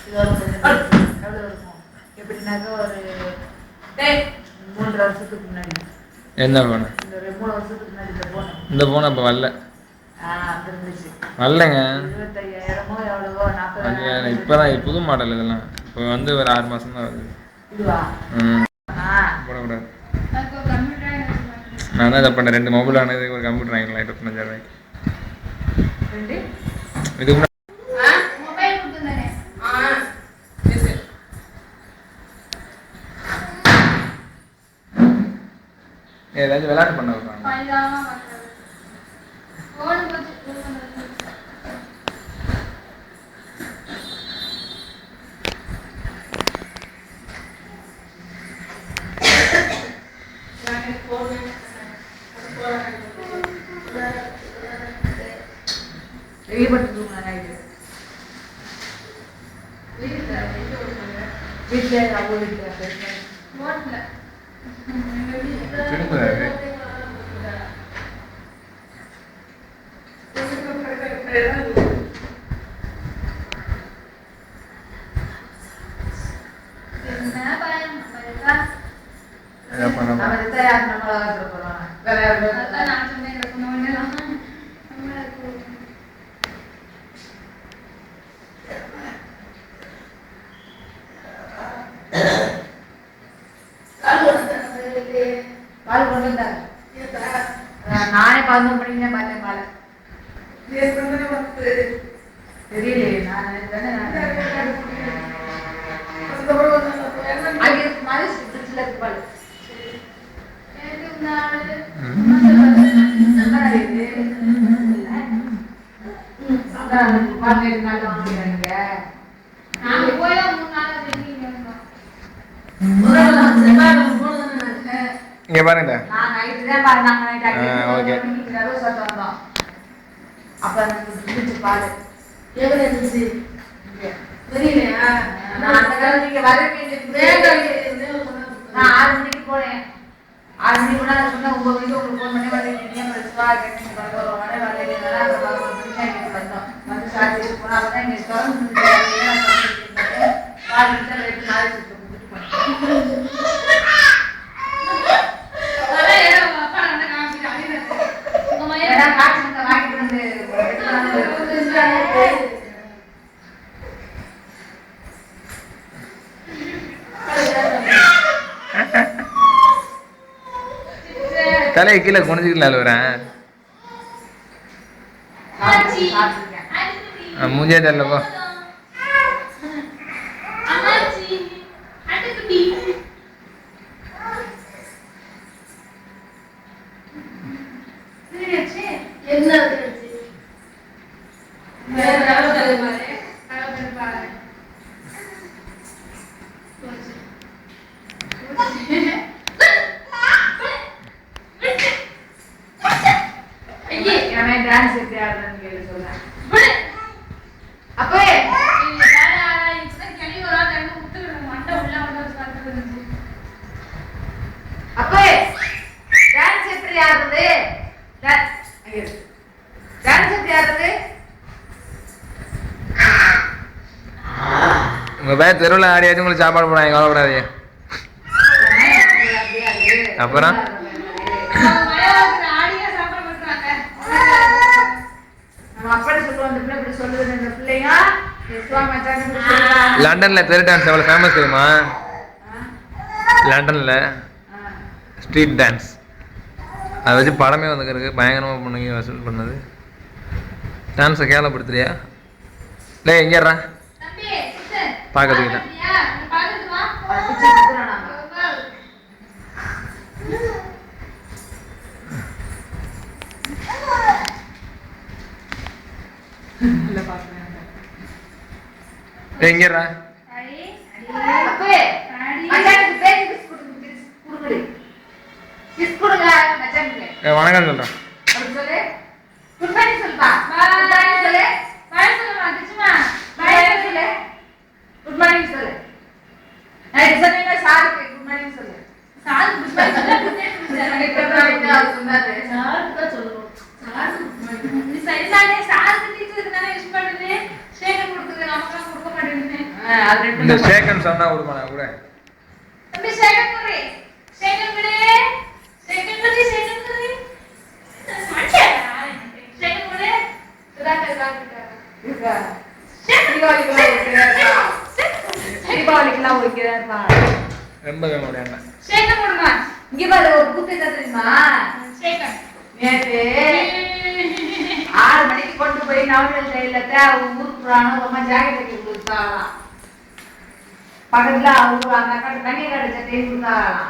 எவ்வளோ இருக்கும் எப்படின்னாக்கா ஒரு 3 வருஷத்துக்கு முன்னாடி. என்ன போன? இந்த 3 வருஷத்துக்கு முன்னாடி இந்த போன இப்போ வரல. வரலங்க. 25,000மோ எவ்வளவோ 40,000. இப்போதான் புது மாடல் இதெல்லாம். இப்போ வந்து ஒரு 6 மாதம் தான் வருது. இதுவா? போடக்கூடாது. நான் தான் இதை பண்ணேன். 2 மொபைல் ஆனது ஒரு கம்ப்யூட்டர் வாங்கிக்கலாம் 25,000 இதுக்கு ஏதாச்சும் விளையாட்டு பண்ண வைப்பாங்க. நானே 11 மணிக்கு பார்த்தேன் பாலை. தெரியலையே நான் இங்க பாருங்க. அப்ப பாரு எவ்வளவு இருந்துச்சு தெரியலையா? நான் அந்த காலம் நீங்க வரவே நான் 6 மணிக்கு போனேன். 6 மணிக்கு போனா சொன்னா 9 மணிக்கு உங்களுக்கு ஃபோன் பண்ணி வந்தோம். வந்து சார்ஜ் போனா அப்பதான் இங்க தலையை கீழே குனிஞ்சுக்கல அழுவுறேன். மூஞ்சே தெரியலப்பா. டான்ஸ் எப்படி ஆடுறேன்னு கேட்டு சொல்றேன். அப்பவே அப்பவே டான்ஸ் எப்படி ஆடுறது? டான்ஸ் எப்படி ஆடுறது? உங்க பேர் தெருவில் ஆடியாச்சும் உங்களுக்கு சாப்பாடு போடாங்க, கவலைப்படாதீங்க. அப்புறம் லண்டன்ல தெரு டான்ஸ் எவ்வளவு ஃபேமஸ் தெரியுமா? லண்டன்ல ஸ்ட்ரீட் டான்ஸ் அதை வச்சு படமே வந்துருக்கு. பயங்கரமாக பொண்ணுங்க வசூல் பண்ணது. டான்ஸை கேவலப்படுத்துறியா? இல்லை எங்கேறா பார்க்கறதுக்கு தான். எங்கேறா வணக்கம் சொல்றேன். அது ரெண்டு இந்த சேகன் சொன்னா விடுமா கூட தம்பி சேகன் குடி சேகன் குடி சேகன் குடி சேகன் குடி சுதாகர் இருக்கா தீபாவளிக்கெல்லாம் வைக்கிறாருப்பா ரொம்ப வேணும் சேகன் கொடுமா இங்க பாரு ஒரு கூத்து தெரியுமா சேகன் நேத்து 6 மணிக்கு கொண்டு போய் நவநீத தைலத்தை அவங்க ஊருக்கு போறானு ரொம்ப ஜாக்கெட் கட்டி கொடுத்தாங்களாம் பக்கத்துல அவங்க அந்த அக்கா கண்ணீர் அடிச்ச தேய் கொடுத்தாங்களாம்